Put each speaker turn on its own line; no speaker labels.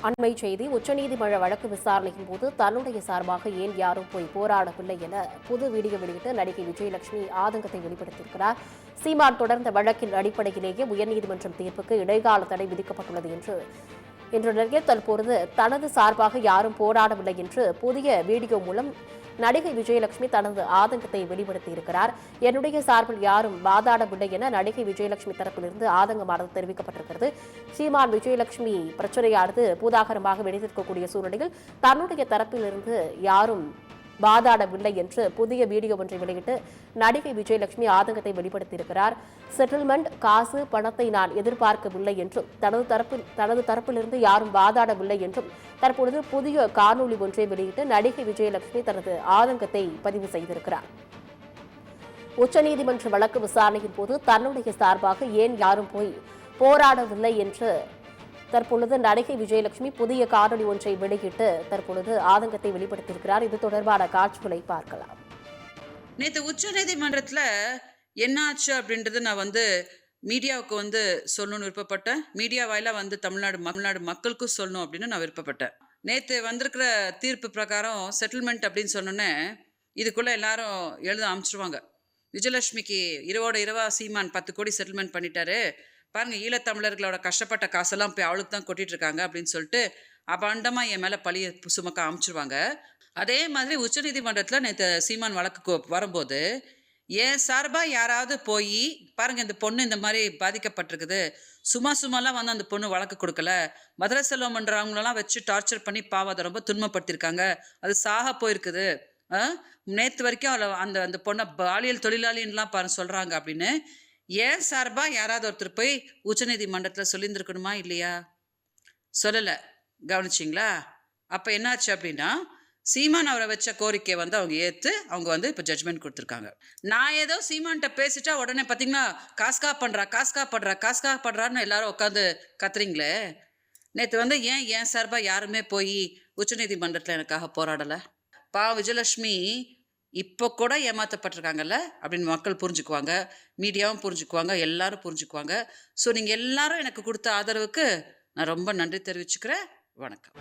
அண்மை செய்தி உச்சநீதிமன்ற வழக்கு விசாரணையின் போது தன்னுடைய சார்பாக ஏன் யாரும் போய் போராடவில்லை என புது வீடியோ வெளியிட்டு நடிகை விஜயலட்சுமி ஆதங்கத்தை வெளிப்படுத்தியிருக்கிறார். சீமான் தொடர்ந்த வழக்கின் அடிப்படையிலேயே உயர்நீதிமன்றம் தீர்ப்புக்கு இடைக்கால தடை விதிக்கப்பட்டுள்ளது என்ற நிலையில் தற்போது தனது சார்பாக யாரும் போராடவில்லை என்று புதிய வீடியோ மூலம் நடிகை விஜயலட்சுமி தனது ஆதங்கத்தை வெளிப்படுத்தியிருக்கிறார். என்னுடைய சார்பில் யாரும் வாதாடவில்லை என நடிகை விஜயலட்சுமி தரப்பிலிருந்து ஆதங்கமானது தெரிவிக்கப்பட்டிருக்கிறது. சீமான் விஜயலட்சுமி பிரச்சனையானது பூதாகரமாக வெடித்திருக்கக்கூடிய சூழ்நிலையில் தன்னுடைய தரப்பிலிருந்து யாரும் வாதாடவில்லை என்று புதிய வீடியோ ஒன்றை வெளியிட்டு நடிகை விஜயலட்சுமி ஆதங்கத்தை வெளிப்படுத்தியிருக்கிறார். செட்டில்மெண்ட் காசு பணத்தை நான் எதிர்பார்க்கவில்லை என்றும் தனது தரப்பிலிருந்து யாரும் வாதாடவில்லை என்றும் தற்பொழுது புதிய காணொலி ஒன்றை வெளியிட்டு நடிகை விஜயலட்சுமி தனது ஆதங்கத்தை பதிவு செய்திருக்கிறார். உச்சநீதிமன்ற வழக்கு விசாரணையின் போது தன்னுடைய சார்பாக ஏன் யாரும் போய் போராடவில்லை என்று தற்பொழுது நடிகை விஜயலட்சுமி புதிய காணொலி ஒன்றை வெளியிட்டு தற்பொழுது ஆதங்கத்தை வெளிப்படுத்தியிருக்கிறார். இது தொடர்பான காட்சிகளை பார்க்கலாம்.
நேற்று உச்ச நீதிமன்றத்தில் என்னாச்சு அப்படின்றது நான் மீடியாவுக்கு சொல்லணும்னு விருப்பப்பட்டேன். மீடியா வாயிலாக தமிழ்நாடு மக்களுக்கும் சொல்லணும் அப்படின்னு நான் விருப்பப்பட்டேன். நேற்று வந்திருக்கிற தீர்ப்பு பிரகாரம் செட்டில்மெண்ட் அப்படின்னு சொன்னோன்னே இதுக்குள்ளே எல்லாரும் எழுத அமைச்சிருவாங்க. விஜயலட்சுமிக்கு இரவா சீமான் 10 கோடி செட்டில்மெண்ட் பண்ணிட்டாரு பாருங்க, ஈழத்தமிழர்களோட கஷ்டப்பட்ட காசெல்லாம் போய் அவளுக்கு தான் கொட்டிட்டு இருக்காங்க அப்படின்னு சொல்லிட்டு அபாண்டமாக என் மேலே பழிய சுமக்க அமைச்சிருவாங்க. அதே மாதிரி உச்சநீதிமன்றத்தில் நேற்று சீமான் வழக்கு வரும்போது ஏன் சார்பாக யாராவது போய் பாருங்கள், இந்த பொண்ணு இந்த மாதிரி பாதிக்கப்பட்டிருக்குது, சும்மாலாம் அந்த பொண்ணு வழக்கு கொடுக்கல, மதுரை செல்வம்ன்றவங்களெல்லாம் வச்சு டார்ச்சர் பண்ணி பாவத்தை ரொம்ப துன்பப்படுத்தியிருக்காங்க, அது சாக போயிருக்குது, நேற்று வரைக்கும் அவளை அந்த பொண்ணை பாலியல் தொழிலாளின்லாம் சொல்கிறாங்க அப்படின்னு ஏன் சார்பாக யாராவது ஒருத்தர் போய் உச்சநீதிமன்றத்தில் சொல்லியிருந்துருக்கணுமா இல்லையா? சொல்லலை. கவனிச்சிங்களா? அப்போ என்னாச்சு அப்படின்னா சீமான் அவரை வச்ச கோரிக்கையை அவங்க ஏற்று அவங்க இப்போ ஜட்ஜ்மெண்ட் கொடுத்துருக்காங்க. நான் ஏதோ சீமான்கிட்ட பேசிட்டா உடனே பார்த்தீங்கன்னா காஸ்கா படுறான்னு எல்லாரும் உட்காந்து கத்துறீங்களே. நேற்று ஏன் சார்பாக யாருமே போய் உச்சநீதிமன்றத்தில் எனக்காக போராடலை? விஜயலட்சுமி இப்போ கூட ஏமாற்றப்பட்டிருக்காங்கல்ல அப்படின்னு மக்கள் புரிஞ்சுக்குவாங்க, மீடியாவும் புரிஞ்சுக்குவாங்க, எல்லாரும் புரிஞ்சுக்குவாங்க. ஸோ நீங்கள் எல்லாரும் எனக்கு கொடுத்த ஆதரவுக்கு நான் ரொம்ப நன்றி தெரிவிச்சுக்கிறேன். வணக்கம்.